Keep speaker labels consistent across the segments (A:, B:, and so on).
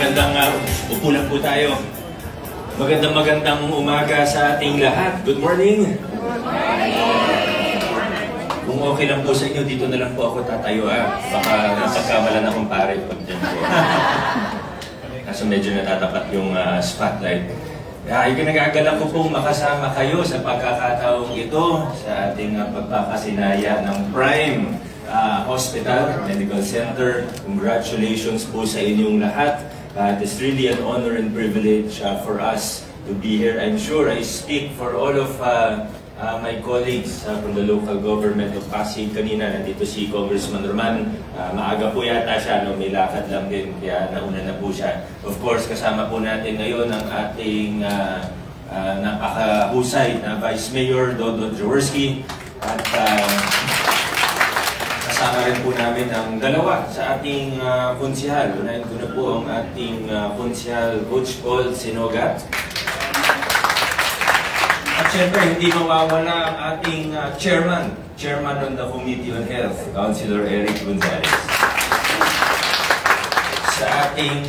A: Upo lang po tayo. Magandang umaga sa ating lahat. Good morning. Kung okay lang po sa inyo, dito na lang po ako tatayo Baka napagkamalan akong pare pag dyan po. Kaso medyo natatapat yung spotlight. Ikinagagalak ko pong makasama kayo sa pagkakataong ito sa ating pagkakasinaya ng Prime Hospital, Medical Center. Congratulations po sa inyong lahat. It's really an honor and privilege for us to be here. I'm sure I speak for all of my colleagues from the local government of Pasig. Kanina nandito si Congressman Roman. Maaga po yata siya, no? May lakad lang din, kaya nauna na po siya. Of course, kasama po natin ngayon ang ating napakahusay na Vice Mayor Dodo Jaworski. At kasama rin po namin ang dalawa sa ating konsihal. Unahin ko na po ang ating konsihal Coach Paul Sinogat. At syempre, hindi mawawala ang ating chairman on the Committee on Health, Councilor Eric Gonzalez. Sa ating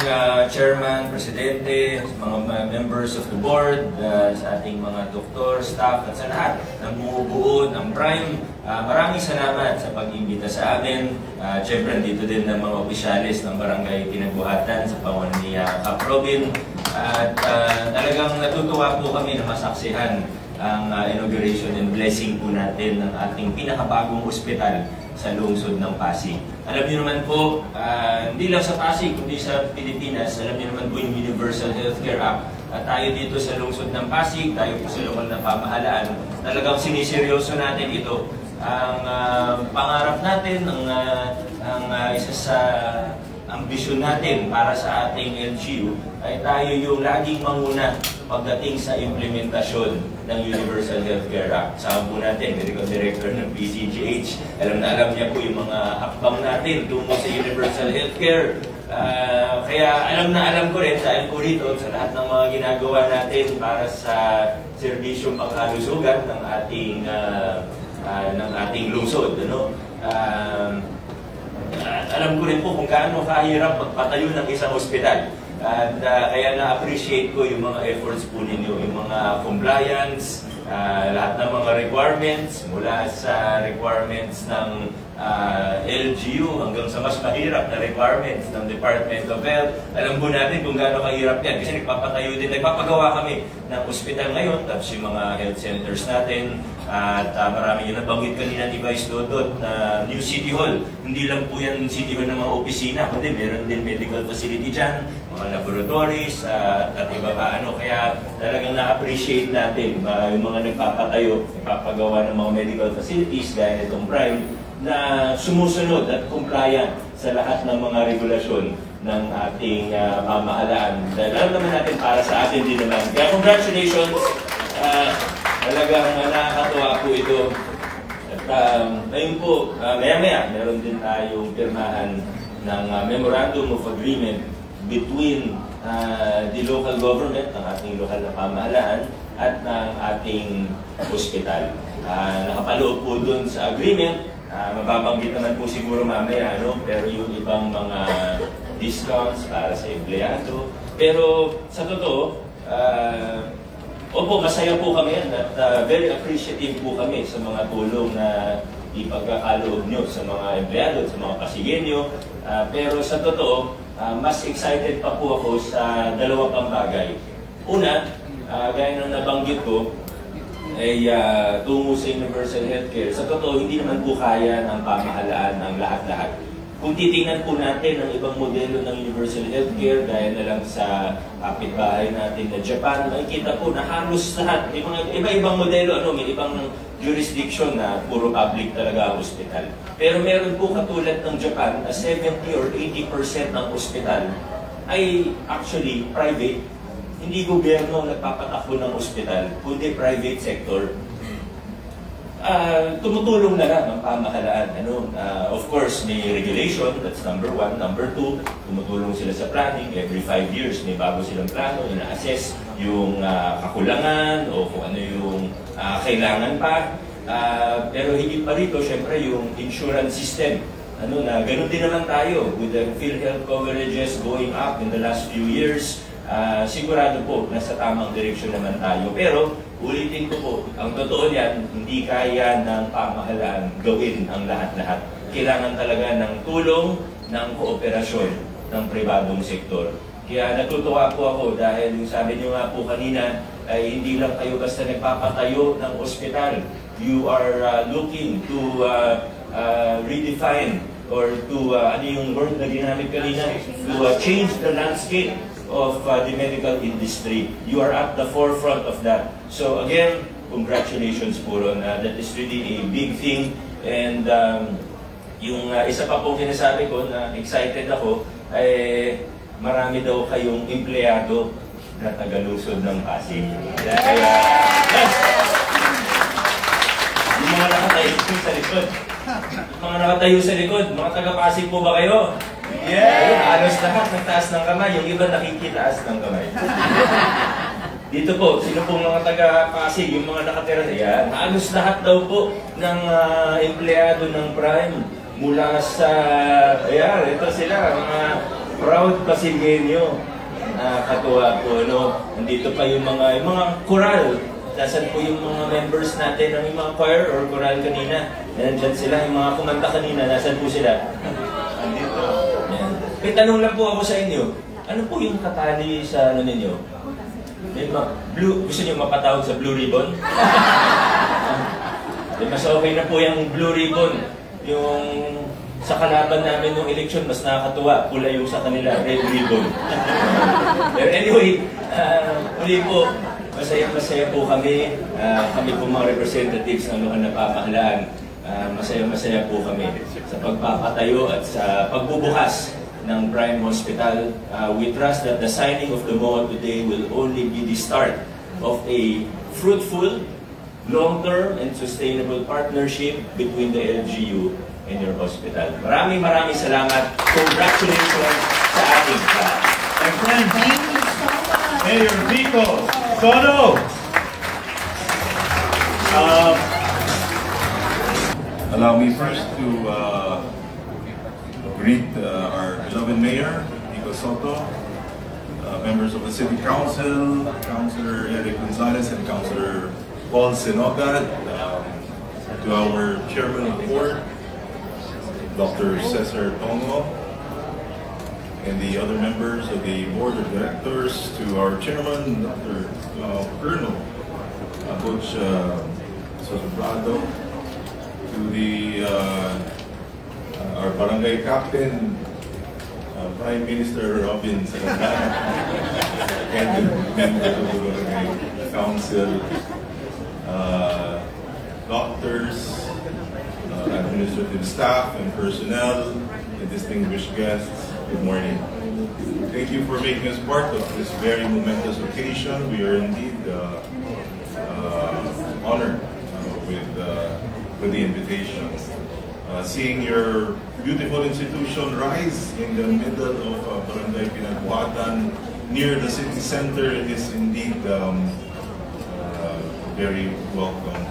A: chairman, presidente, mga members of the board, sa ating mga doktor, staff, at sa lahat ng bumubuo ng Prime, maraming salamat sa pag-imbita sa amin. Syempre, dito din ng mga opisyalis ng Barangay Pinagbuhatan sa pangunan ni Cap Robin. At talagang natutuwa po kami na masaksihan ang inauguration and blessing po natin ng ating pinakabagong ospital sa lungsod ng Pasig. Alam niyo naman po, hindi lang sa Pasig, kundi sa Pilipinas, alam niyo naman po yung Universal Healthcare Act. Tayo dito sa lungsod ng Pasig, tayo po sa lokal na pamahalaan, talagang siniseryoso natin ito. Ang pangarap natin, ang isa sa ambisyon natin para sa ating LGU ay tayo yung laging manguna pagdating sa implementasyon ng Universal Healthcare Act. Sama po natin, Medical Director ng PCGH. Alam niya po yung mga hakbang natin tungo sa Universal Healthcare. Kaya alam ko rin dahil po rito sa lahat ng mga ginagawa natin para sa serbisyong pangkalusugan ng ating lungsod. Ano? Alam ko rin po kung gaano kahirap magpatayo ng isang ospital. At kaya na-appreciate ko yung mga efforts po ninyo, yung mga compliance, lahat ng mga requirements, mula sa requirements ng LGU hanggang sa mas mahirap na requirements ng Department of Health. Alam po natin kung gaano kahirap yan kasi nagpapagawa kami ng ospital ngayon, tapos yung mga health centers natin. At marami yung nabanggit kanina ni Vice Dodot na New City Hall. Hindi lang po yan City Hall ng mga opisina, kundi meron din medical facility dyan, mga laboratories, at iba pa ano. Kaya talagang na-appreciate natin yung mga nagpapagawa ng mga medical facilities gaya nitong Prime na sumusunod at compliant sa lahat ng mga regulasyon ng ating pamahalaan. Dahil alam naman natin para sa atin din naman. Kaya congratulations! Talagang nakakatuwa po ito. At ngayon po, maya-maya, meron din tayong pirmahan ng Memorandum of Agreement between the local government, ng ating lokal na pamahalaan, at ng ating hospital. Nakapaloob po dun sa agreement, mababanggit naman po siguro mamaya, pero yung ibang mga discounts para sa empleyado. Pero sa totoo, opo, masaya po kami at very appreciative po kami sa mga tulong na ipagkakaloob nyo sa mga empleyado, sa mga Pasigenyo. Pero sa totoo, mas excited pa po ako sa dalawang pang bagay. Una, gaya ng nabanggit ko, ay tungo sa Universal Healthcare. Sa totoo, hindi naman po kaya ng pamahalaan ng lahat-lahat. Kung titingnan po natin ang ibang modelo ng Universal Healthcare, gaya na lang sa kapitbahay natin na Japan, makikita po na halos lahat, may mga iba-ibang modelo, may ibang jurisdiction na puro public talaga ang hospital. Pero meron po katulad ng Japan na 70 or 80% ng hospital ay actually private. Hindi gobyerno nagpapatakbo ng hospital, kundi private sector. Tumutulong na lang ang pamahalaan. Of course, may regulation, that's number one. Number two, tumutulong sila sa planning. Every 5 years, may bago silang plano. Ina-assess yung kakulangan o kung ano yung kailangan pa. Pero higit pa rito, syempre, yung insurance system na ganun din naman tayo with the PhilHealth coverages going up in the last few years. Sigurado po nasa tamang direksyon naman tayo. Pero ulitin ko po, ang totoo yan, hindi kaya ng pamahalaan gawin ang lahat-lahat. Kailangan talaga ng tulong, ng kooperasyon ng pribadong sektor. Kaya natutuwa po ako dahil yung sabi niyo nga po kanina ay hindi lang kayo basta nagpapatayo ng ospital. You are looking to redefine or to, ano yung word na ginamit kanina? To change the landscape of the medical industry. You are at the forefront of that. So again, congratulations po Ron. That is really a big thing. And yung isa pa po kinasabi ko na excited ako, ay marami daw kayong empleyado na tagalusod ng Pasig. Kaya, yes! Yung mga nakatayo sa likod. Mga nakatayo sa likod, mga taga-Pasig po ba kayo? Yeah! Halos lahat nagtaas ng kamay, yung iba nakikitaas ng kamay. Dito po, sino pong mga taga-Pasig, yung mga nakatira, yan, halos lahat daw po ng empleyado ng Prime mula sa, ayan, ito sila, mga proud Pasigueño. Katuwa po, no? Nandito pa yung mga choral. Nasaan po yung mga members natin ng mga choir or choral kanina? Nandyan sila, yung mga kumanta kanina, nasaan po sila? Nandito. Yan. May tanong lang po ako sa inyo. Ano po yung katali sa ano ninyo? Gusto niyo mapatawag sa Blue Ribbon? Mas okay na po yung Blue Ribbon. Yung sa kalaban namin ng eleksyon, mas nakakatuwa. Pula yung sa kanila, Red Ribbon. Pero anyway, uli po, masaya po kami. Kami po mga representatives ng mga napapahalaan. Masaya po kami sa pagpapatayo at sa pagbubukas ng Prime Hospital. We trust that the signing of the MOA today will only be the start of a fruitful, long-term and sustainable partnership between the LGU and your hospital. Maraming salamat. Congratulations sa ating lahat.
B: My friend,
C: Thank you so much.
B: Mayor Vico Soto. Allow me first to greet our beloved Mayor Vico Soto, members of the City Council, Councilor Eric Gonzalez and Councilor Paul Sinogat, to our Chairman of the Board, Dr. Cesar Tongo, and the other members of the Board of Directors, to our Chairman, Dr. Colonel Coach Sosobrado, to the our Barangay Captain, Prime Minister Robin Salangana, and the members of the Barangay Council, doctors, administrative staff and personnel, and distinguished guests, good morning. Thank you for making us part of this very momentous occasion. We are indeed honored with the invitation. Seeing your beautiful institution rise in the middle of Barangay Pinagbuhatan, near the city center, it is indeed very welcome.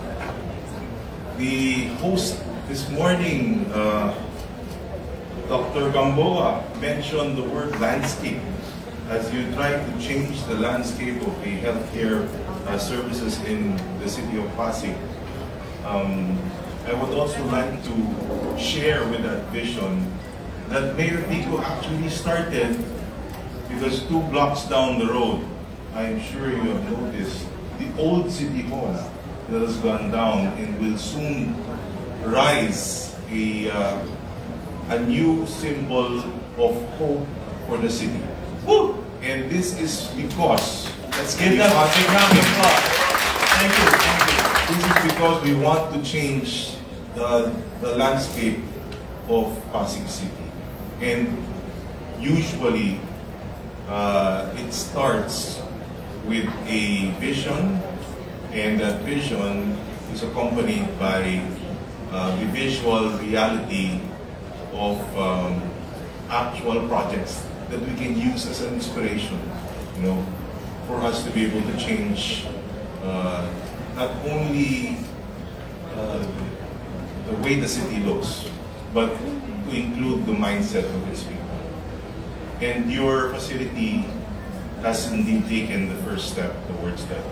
B: The host this morning, Dr. Gamboa, mentioned the word landscape as you try to change the landscape of the healthcare services in the city of Pasig. I would also like to share with that vision that Mayor Vico actually started because 2 blocks down the road, I'm sure you have noticed, the old City Hall that has gone down and will soon rise a new symbol of hope for the city. Woo! And this is because, let's give them a big round of applause. Thank you, thank you. This is because we want to change the landscape of Pasig City. And usually, it starts with a vision, and that vision is accompanied by the visual reality of actual projects that we can use as an inspiration, you know, for us to be able to change not only the way the city looks, but to include the mindset of its people. And your facility has indeed taken the first step towards that.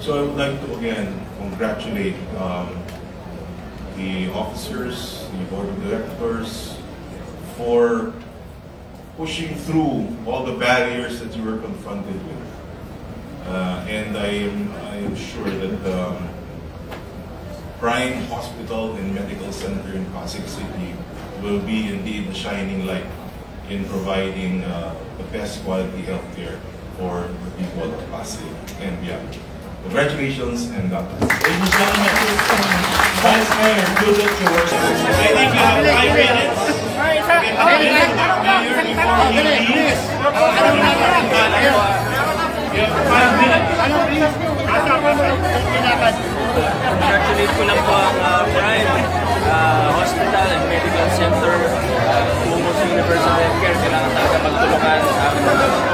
B: So I would like to again congratulate the officers, the board of directors, for pushing through all the barriers that you were confronted with. And I am sure that Prime Hospital and Medical Center in Pasig City will be indeed the shining light in providing the best quality healthcare for the people of Pasig and beyond. Congratulations and God bless.
C: Ladies and gentlemen, Vice Mayor Judith George. I think you have 5 minutes. You have 5 minutes.
D: Congratulate ko lang po ang Prime Hospital and Medical Center, Lumos Universal Healthcare. Kailangan talaga magtulungan ang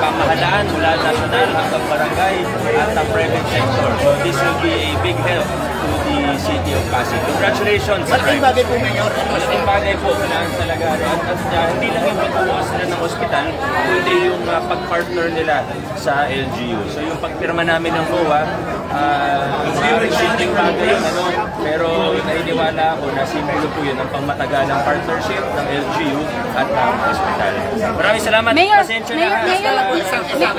D: pamahalaan mula national hanggang barangay at ang private sector. So this will be a big help to the city of Pasig. Congratulations sa Prime.
E: Malaking bagay po, Mayor.
D: Malaking bagay po. Kailangan talaga. At hindi lang yung pagbubukas nila ng hospital, kundi yung pag-partner nila sa LGU. So yung pagpirma namin ng COA, simpleng bagay yun, pero naniniwala ako na simple po yun ang pangmatagalang partnership ng LGU at ng hospital. Maraming salamat.
F: Mayor,
D: Pasensya na.
F: Mayor,